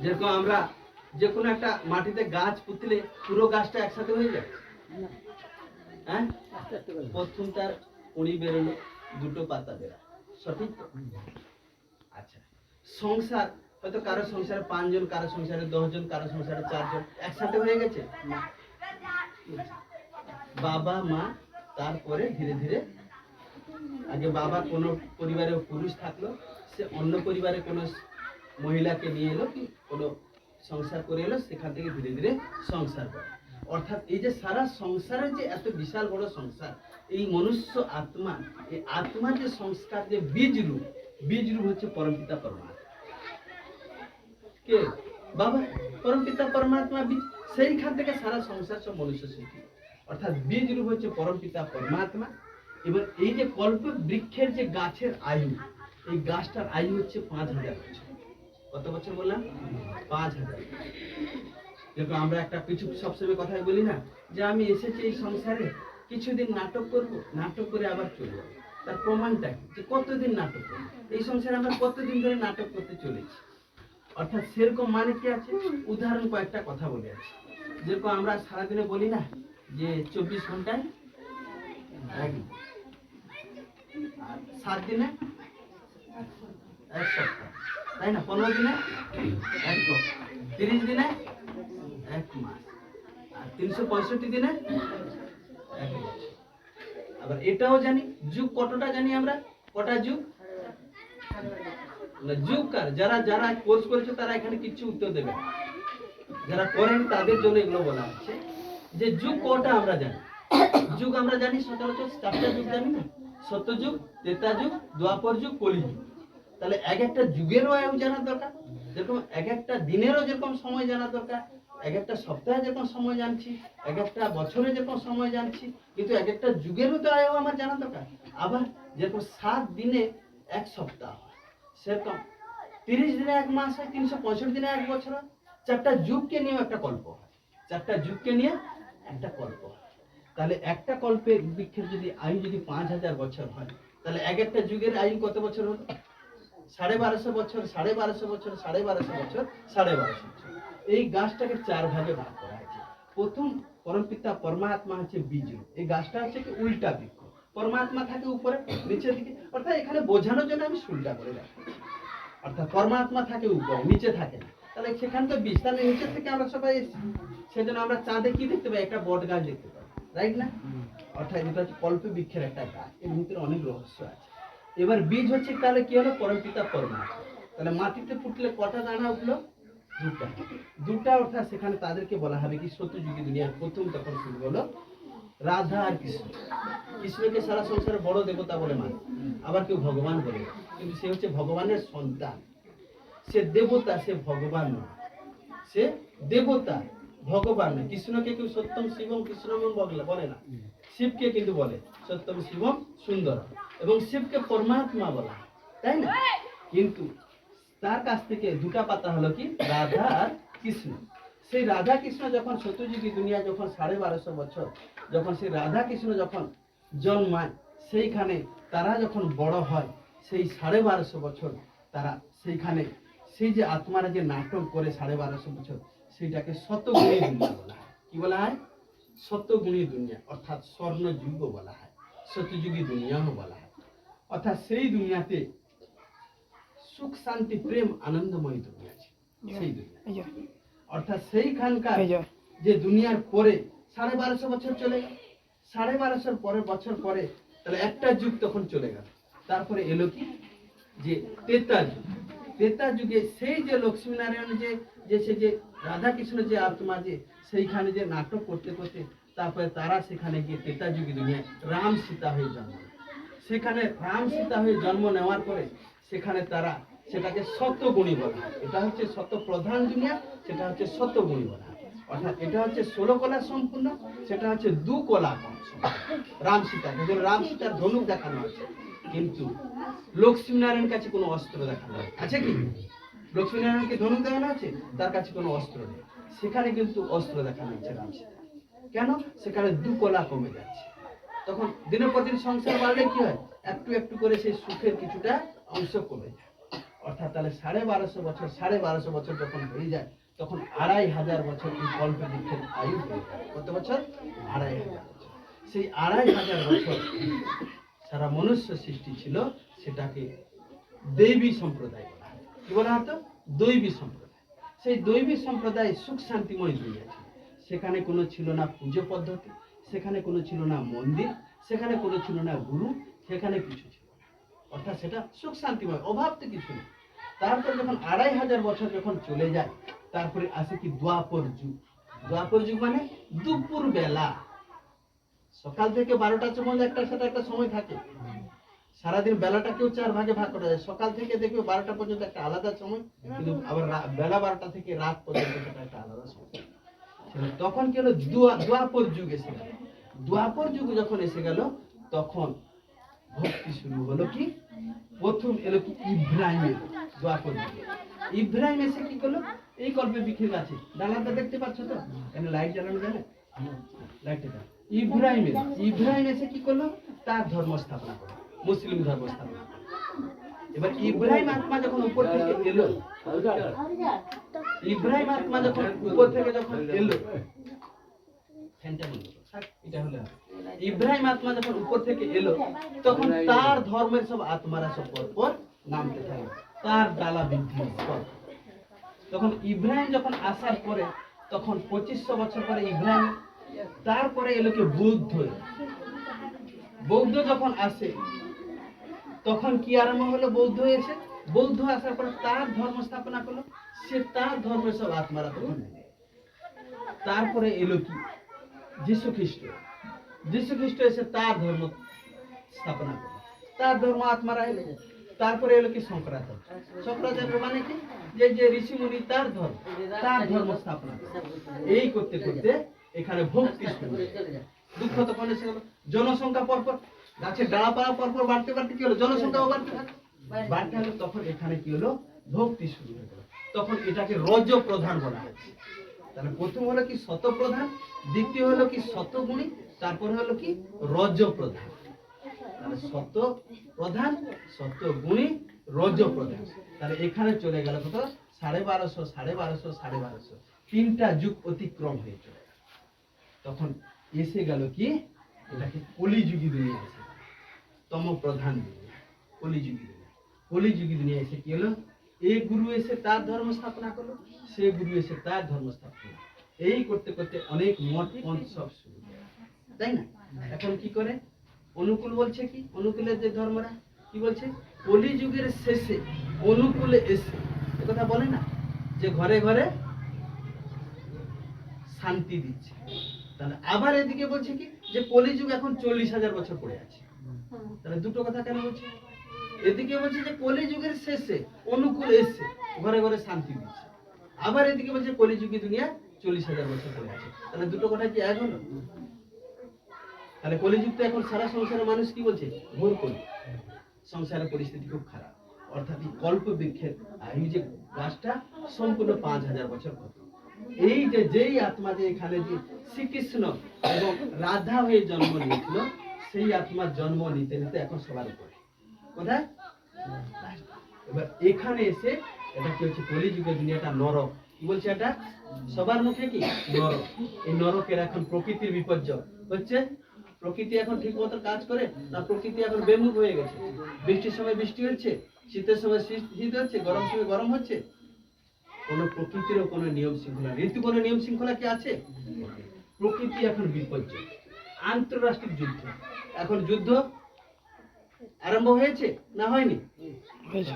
যেরকম আমরা যে কোনো একটা মাটিতে গাছ পুঁতলে পুরো গাছটা একসাথে হয়ে যায়, হ্যাঁ? প্রথম তার কুঁড়ি বেরোলো, দুটো পাতা বেরোয়, সঠিক তো? আচ্ছা, সংসার হয়তো কারো সংসারে 5 জন, কারো সংসারে 10 জন, কারো সংসারে 4 জন, একসাথে হয়ে গেছে। বাবা মা, তারপরে ধীরে ধীরে আগে বাবা কোনো পরিবারে পুরুষ থাকলো, সে অন্য পরিবারে কোনো মহিলাকে নিয়ে এলো, কি কোনো সংসার করে এলো, সেখান থেকে ধীরে ধীরে সংসার করে। অর্থাৎ এই যে সারা সংসারের যে এত বিশাল বড় সংসার, এই মনুষ্য আত্মা, এই আত্মার যে সংস্কার, যে বীজ রূপ হচ্ছে পরমপিতা পরমাত্মা। কে? বাবা, পরমপিতা পরমাত্মা বীজ, সেইখান থেকে সারা সংসার সব মনুষ্য সৃষ্টি। অর্থাৎ বীজ রূপ হচ্ছে পরমপিতা পরমাত্মা। এবার এই যে কল্প বৃক্ষের যে গাছের আয়ু, এই গাছটার আয়ু হচ্ছে 5000 বছর। কত বছর বললাম? 5000। যেরকম আমরা একটা কিছু সবসময় কথাই বলি না, যে আমি এসেছি এই সংসারে কিছুদিন নাটক করব, নাটক করে আবার চলে যাবো। তার প্রমাণটা কি? যে কতদিন নাটক করবো? এই সংসারে আমরা কতদিন ধরে নাটক করতে চলেছি। অর্থাৎ সেরকম মানে কি আছে? উদাহরণ কয়েকটা কথা বলে আছে। যেরকম আমরা সারাদিনে বলি না যে 24 ঘন্টায় এক, আর 7 দিনে এক সপ্তাহ, তাই না? 15 দিনে এক বছর, 30 দিনে এক মাস, আর 365 দিনে এক বছর। আবার এটাও জানি, যুগ কতটা জানি আমরা? কটা যুগ? না, যুগ কার? যারা যারা কোর্স করেছে তারা এখানে কিছু উত্তর দেবে না। যারা করেন তাদের জন্য এগুলো বলা হচ্ছে যে যুগ কটা আমরা জানি। যুগ আমরা জানি সচরাচর 4টা যুগ জানি না? সত্যযুগ, ত্রেতা যুগ, দ্বাপর যুগ, কলিযুগ। তাহলে এক একটা যুগেরও আয়ু জানা দরকার। যেরকম এক একটা দিনেরও যেরকম সময় জানা দরকার, এক একটা সপ্তাহে যেরকম সময় জানছি, এক একটা বছরে যেরকম সময় জানছি, কিন্তু এক একটা যুগেরও তো আয়ু আমার জানা দরকার। আবার যেরকম 7 দিনে এক সপ্তাহ হয়, সেরকম 30 দিনে এক মাস হয়, 365 দিনে এক বছর হয়। 4টা যুগকে নিয়ে একটা কল্প হয়, 4টা যুগকে নিয়ে একটা কল্প হয়। তাহলে একটা কল্পের বৃক্ষের যদি আয়ু যদি 5000 বছর হয়, তাহলে এক একটা যুগের আয়ু কত বছর হলো? 1250 বছর, 1250 বছর, 1250 বছর, 1250 বছর। এই গাছটাকে 4 ভাগে ভাগ করা হয়েছে। প্রথম পরমপিতা পরমাত্মা হচ্ছে বীজ। এই গাছটা হচ্ছে কি উল্টা বৃক্ষ। পরমাত্মা থাকে উপরে, নিচের দিকে। অর্থাৎ এখানে বোঝানোর জন্য আমি উল্টা করে রাখছি। অর্থাৎ পরমাত্মা থাকে উপরে, নিচে থাকে না। তাহলে সেখানে তো বীজ, তাহলে নিচে থেকে আমরা সবাই এসেছি। সেজন্য আমরা চাঁদে কি দেখতে পাই? একটা বট গাছ দেখতে পাই, রাইট না? অর্থাৎ এটা হচ্ছে কল্প বৃক্ষের একটা গাছ, এর ভিতরে অনেক রহস্য আছে। এবার বীজ হচ্ছে, তাহলে কি হলো? পরমপিতা পরমাত্মা। তাহলে মাটিতে ফুটলে কটা দানা উঠলো? দুটা। দুটা, অর্থাৎ সেখানে তাদেরকে বলা হবে কি সত্যযুগী দুনিয়ার প্রথম তখন শুরু হলো রাধা আর কৃষ্ণ। কৃষ্ণকে সারা সংসারে বড় দেবতা বলে মানে, আবার কেউ ভগবান বলে, কিন্তু সে হচ্ছে ভগবানের সন্তান। সে দেবতা, সে ভগবান নয়। সে দেবতা, ভগবান নয়। কৃষ্ণকে কেউ সত্যম শিবম কৃষ্ণম বলে না, শিবকে কিন্তু বলে সত্যম শিবম সুন্দরম, এবং শিবকে পরমাত্মা বলা, তাই না? কিন্তু তার কাছ থেকে দুটা পাতা হলো কি রাধা আর কৃষ্ণ। সেই রাধা কৃষ্ণ যখন সত্যযুগী দুনিয়া যখন 1250 বছর, যখন সেই রাধা কৃষ্ণ যখন জন্মায়, সেইখানে তারা যখন বড় হয়, সেই 1250 বছর তারা সেইখানে সেই যে আত্মারা যে নাটক করে 1250 বছর, সেইটাকে শতগুণী দুনিয়া বলা হয়। কি বলা হয়? শতগুণী দুনিয়া, অর্থাৎ স্বর্ণযুগ বলা হয়, সত্যযুগী দুনিয়াও বলা হয়। অর্থাৎ সেই দুনিয়াতে সুখ শান্তি প্রেম আনন্দময় দুনিয়া আছে, সেই দুনিয়া। অর্থাৎ সেইখানকার যে দুনিয়ার পরে 1250 বছর চলে গেল, 1250 পরের বছর পরে তাহলে একটা যুগ তখন চলে গেল। তারপরে এলো কি যে ত্রেতা যুগ। ত্রেতা যুগে সেই যে লক্ষ্মীনারায়ণ যে সে যে রাধা কৃষ্ণ যে আত্মা যে সেইখানে যে নাটক করতে করতে, তারপরে তারা সেখানে গিয়ে ত্রেতা যুগে দুনিয়ায় রাম সীতা হয়ে জন্ম। সেখানে রাম সীতা হয়ে জন্ম নেওয়ার পরে সেখানে তারা সেটাকে শতগুণী বলা হয়। এটা হচ্ছে শত প্রধান দুনিয়া, সেটা হচ্ছে শতগুণী বলা হয়। অর্থাৎ এটা হচ্ছে 16 কলা সম্পূর্ণ, সেটা হচ্ছে 2 কলা কম। রাম সীতাকে রাম সীতার ধনুক দেখানো আছে, কিন্তু লক্ষ্মীনারায়ণ কাছে কোনো অস্ত্র দেখানো আছে কি? লক্ষ্মীনারায়ণকে ধনুক দেখানো আছে, তার কাছে কোনো অস্ত্র নেই। সেখানে কিন্তু অস্ত্র দেখানো হচ্ছে রাম সীতা। কেন? সেখানে 2 কলা কমে যাচ্ছে। তখন দিনের পর দিন সংসার বাড়লে কি হয়? একটু একটু করে সেই সুখের কিছুটা অংশ কমে যায়। অর্থাৎ তাহলে 1250 বছর 1250 বছর যখন হয়ে যায় তখন 2500 বছর এই কল্প বৃক্ষের আয়ু হয়ে যায়। কত বছর? 2500 বছর। সেই 2500 বছর সারা মনুষ্য সৃষ্টি ছিল, সেটাকে দৈবী সম্প্রদায় বলা হয়। কি বলা হতো? দৈবী সম্প্রদায়। সেই দৈবী সম্প্রদায় সুখ শান্তিময় দুনিয়া ছিল। সেখানে কোনো ছিল না পুজো পদ্ধতি, সেখানে কোনো ছিল না মন্দির, সেখানে কোনো ছিল না গুরু, সেখানে কিছু ছিল না। অর্থাৎ সেটা সুখ শান্তিময়, অভাব তো কিছু নেই। তারপর যখন 2500 বছর যখন চলে যায়, তারপরে আসে কি দ্বাপর যুগ। দ্বাপর যুগ মানে দুপুর বেলা, সকাল থেকে 12টা পর্যন্ত একটা সাথে একটা সময় থাকে। সারাদিন বেলাটাকেও 4 ভাগে ভাগ করা যায়। সকাল থেকে দেখবে 12টা পর্যন্ত একটা আলাদা সময়, কিন্তু আবার বেলা 12টা থেকে রাত পর্যন্ত সেটা একটা আলাদা সময়। তখন কি হলো? দ্বাপর যুগ এসে গেল। দ্বাপর যুগ যখন এসে গেল তখন ভক্তি শুরু হলো। কি প্রথম এলো কি ইব্রাহিমের দ্বাপর যুগ। ইব্রাহিম এসে কি করলো? এই কল্পে বৃক্ষের গাছে ডালাটা দেখতে পাচ্ছ তো, এখানে লাইট জ্বালানো যাবে, লাইটটা ইব্রাহিম এসে কি করলো? তার ধর্ম স্থাপনা করলো, মুসলিম ধর্ম স্থাপনা করলো। এবার ইব্রাহিম আত্মা যখন উপর থেকে এলো, ইব্রাহিম আত্মা যখন উপর থেকে যখন এলো, এটা হলো ইব্রাহিম আত্মা যখন উপর থেকে এলো, তখন তার ধর্মের সব আত্মারা সব পর নামতে থাকলো, তার ডালা বৃদ্ধি করে। তখন ইব্রাহিম যখন আসার পরে, তখন 2500 বছর পরে ইব্রাহিম, তারপরে এলো কি বৌদ্ধ। বৌদ্ধ যখন আসে তখন কি আরম্ভ হলো? বৌদ্ধ এসে, বৌদ্ধ আসার পরে তার ধর্ম স্থাপনা করলো, সে তার ধর্মের সব আত্মারা তখন। তারপরে এলো কি যীশু খ্রিস্ট। যীশু খ্রিস্ট এসে তার ধর্ম স্থাপনা করলো, তার ধর্ম আত্মারা এলো। তারপরে এলো কি শঙ্করাচার্য। শঙ্করাচার্য মানে কি? যে যে ঋষিমুনি তার ধর্ম স্থাপনা করলো। এই করতে করতে এখানে ভক্তি শুরু হলো। দুঃখ তখন এসে গেল, জনসংখ্যা পরপর গাছের ডালাপালা পরপর বাড়তে বাড়তে কি হলো? জনসংখ্যাও বাড়তে হলো। তখন এখানে কি হলো? ভক্তি শুরু হয়ে গেল। তখন এটাকে রজ প্রধান বলা হয়েছে। তাহলে প্রথম হলো কি শত প্রধান, দ্বিতীয় হলো কি শতগুণী, তারপরে হলো কি রজ প্রধান। তাহলে শত প্রধান, শতগুণী, রজ প্রধান। তাহলে এখানে চলে গেল কত? 1250, 1250, 1250, 3টা যুগ অতিক্রম হয়ে চলে গেল। তখন এসে গেল কি এটাকে কলিযুগী দুনিয়া এসে গেল, তম প্রধান দুনিয়া, কলিযুগী দুনিয়া। কলিযুগী দুনিয়া এসে কি হলো? এই গুরু এসে তার ধর্ম স্থাপনা করলো, সে গুরু এসে তার ধর্ম স্থাপনা, এই করতে করতে অনেক মঠ পন্থ সব শুরু হয়ে, তাই না? এখন কি করে? অনুকূল বলছে কি, অনুকূলের যে ধর্মরা কি বলছে? কলিযুগের শেষে অনুকূলে এসে, কথা বলে না যে ঘরে ঘরে শান্তি দিচ্ছে। তাহলে আবার এদিকে বলছে কি যে কলিযুগ এখন 40,000 বছর পড়ে আছে। তাহলে দুটো কথা কেন বলছে? এদিকে বলছে যে কলিযুগের শেষে অনুকূল এসে ঘরে ঘরে শান্তি দিচ্ছে, আবার এদিকে বলছে কলিযুগী দুনিয়া 40,000 বছর পড়ে আছে। তাহলে দুটো কথা কি এক হলো? তাহলে কলিযুগ তো এখন সারা সংসারের মানুষ কি বলছে? ঘোর কলি, সংসারের পরিস্থিতি খুব খারাপ। অর্থাৎ এই কল্প বৃক্ষের আয়ু যে গাছটা সম্পূর্ণ 5,000 বছর কত। এই যে যেই আত্মা যে এখানে যে শ্রীকৃষ্ণ এবং রাধা হয়ে জন্ম নিয়েছিল, সেই আত্মার জন্ম নিতে নিতে এখন সবার উপরে কোথায়? এবার এখানে এসে এটা কি হচ্ছে? কলিযুগের দুনিয়াটা নরক। কি বলছে এটা? সবার মুখে কি নরক। এই নরকের এখন প্রকৃতির বিপর্যয় হচ্ছে। প্রকৃতি এখন ঠিক মতো কাজ করে না, প্রকৃতি এখন বেমুখ হয়ে গেছে। বৃষ্টির সময় বৃষ্টি হচ্ছে, শীতের সময় শীত হচ্ছে, গরম সময় গরম হচ্ছে। কোন প্রকৃতিরও কোনো নিয়ম শৃঙ্খলা, ঋতু কোনো নিয়ম শৃঙ্খলা কি আছে? প্রকৃতি এখন বিপর্যয়। আন্তর্রাষ্ট্রিক যুদ্ধ, এখন যুদ্ধ আরম্ভ হয়েছে না হয়নি?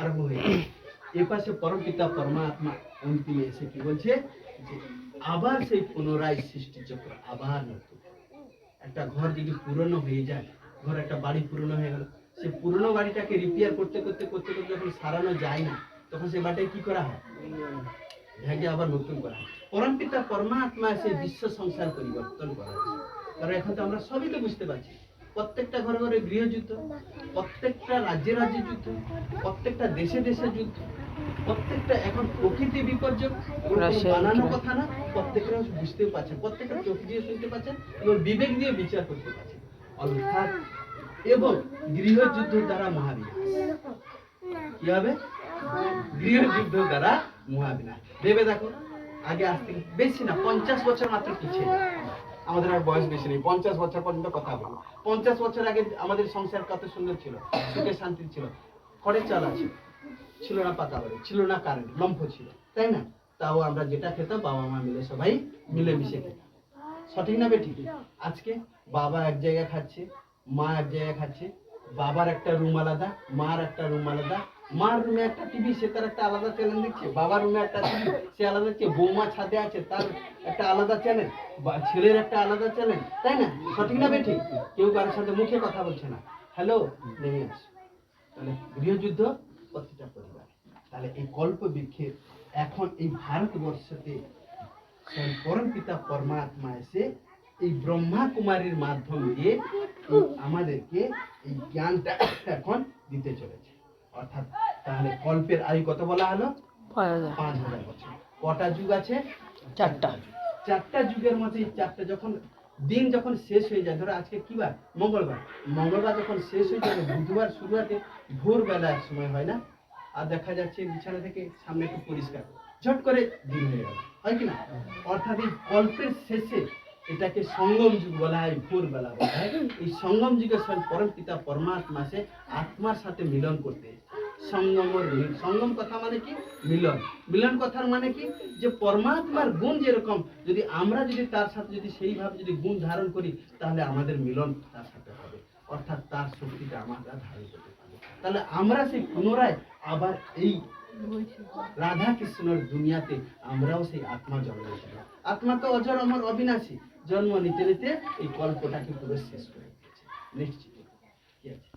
আরম্ভ হয়েছে। এপাশে পরমপিতা পরমাত্মা অন্তিমে এসে কি বলছে? যে আবার সেই পুনরায় সৃষ্টি চক্র, আবার নতুন একটা ঘর যদি পুরনো হয়ে যায়, ঘর একটা বাড়ি পুরনো হয়ে গেল, সেই পুরনো বাড়িটাকে রিপেয়ার করতে করতে করতে করতে যখন সারানো যায় না, তখন সেই বাড়িটাকে কি করা হয়? ভেঙে আবার নতুন করা হয়। পরমপিতা পরমাত্মা সেই বিশ্ব সংসার পরিবর্তন করা হয়েছে। কারণ এখন তো আমরা সবই তো বুঝতে পারছি, প্রত্যেকটা ঘরে ঘরে গৃহযুদ্ধ, প্রত্যেকটা রাজ্যে রাজ্যে যুদ্ধ, প্রত্যেকটা দেশে দেশে যুদ্ধ, প্রত্যেকটা এখন প্রকৃতি বিপর্যয়, বানানো কথা না, প্রত্যেকটা বুঝতেও পারছেন, প্রত্যেকটা চোখ দিয়ে শুনতে পাচ্ছেন এবং বিবেক দিয়ে বিচার করতে পারছেন। অর্থাৎ এবং গৃহযুদ্ধ দ্বারা মহাবিনাশ কি হবে? গৃহযুদ্ধ দ্বারা মহাবিনাশ। ভেবে দেখো, আগে আজ থেকে বেশি না 50 বছর মাত্র পিছিয়ে যাও। আমাদের আর বয়স বেশি নেই, 50 বছর পর্যন্ত কথা বলবো। 50 বছর আগে আমাদের সংসার কত সুন্দর ছিল, সুখে শান্তি ছিল। খড়ের চাল আছে, ছিল না পাকা বাড়ি, ছিল না কারেন্ট, লম্ফ ছিল, তাই না? তাও আমরা যেটা খেতাম বাবা মা মিলে সবাই মিলেমিশে খেতাম। সঠিক না বেঠিক? আজকে বাবা এক জায়গায় খাচ্ছে, মা এক জায়গায় খাচ্ছে, বাবার একটা রুম আলাদা, মার একটা রুম আলাদা, মার রুমে একটা টিভি, সে তার একটা আলাদা চ্যানেল দেখছে, বাবার রুমে একটা টিভি, সে আলাদা দেখছে, বৌমা ছাদে আছে, তার একটা আলাদা চ্যানেল, বা ছেলের একটা আলাদা চ্যানেল, তাই না? সঠিক না বেঠিক? কেউ কারোর সাথে মুখে কথা বলছে না, হ্যালো নেমে আস। তাহলে গৃহযুদ্ধ প্রতিটা পরিবার। তাহলে এই কল্প বৃক্ষে এখন এই ভারতবর্ষতে স্বয়ং পরম পিতা পরমাত্মা এসে এই ব্রহ্মা কুমারীর মাধ্যম দিয়ে আমাদেরকে এই জ্ঞানটা এখন দিতে চলেছে। অর্থাৎ তাহলে কল্পের আয়ু কত বলা হলো? 5000 বছর। কটা যুগ আছে? 4টা। 4টা যুগের মধ্যে এই 4টা যখন দিন যখন শেষ হয়ে যায়, ধরো আজকে কি বার? মঙ্গলবার। মঙ্গলবার যখন শেষ হয়ে যাবে, বুধবার শুরুতে ভোরবেলা এক সময় হয় না, আর দেখা যাচ্ছে বিছানা থেকে সামনে একটু পরিষ্কার, ঝট করে দিন হয়ে গেল, হয় কি না? অর্থাৎ এই কল্পের শেষে এটাকে সঙ্গম যুগ বলা হয়, ভোরবেলা বলা হয়। এই সঙ্গম যুগে স্বয়ং পরম পিতা পরমাত্মা সে আত্মার সাথে মিলন করতে। সঙ্গম কথা মানে কি? মিলন। মিলন কথার মানে কি? যে পরমাত্মার গুণ যেরকম, যদি আমরা যদি তার সাথে যদি সেইভাবে যদি গুণ ধারণ করি, তাহলে আমাদের মিলন তার সাথে হবে, অর্থাৎ তার শক্তিটা আমরা ধারণ করতে পারবো। তাহলে আমরা সেই পুনরায় আবার এই রাধা কৃষ্ণের দুনিয়াতে আমরাও সেই আত্মা জন্ম নিতে। আত্মা তো অজর অমর অবিনাশী, জন্ম নিতে নিতে এই কল্পটাকে পুরো শেষ করে দিয়েছে। নিশ্চিত কি আছে?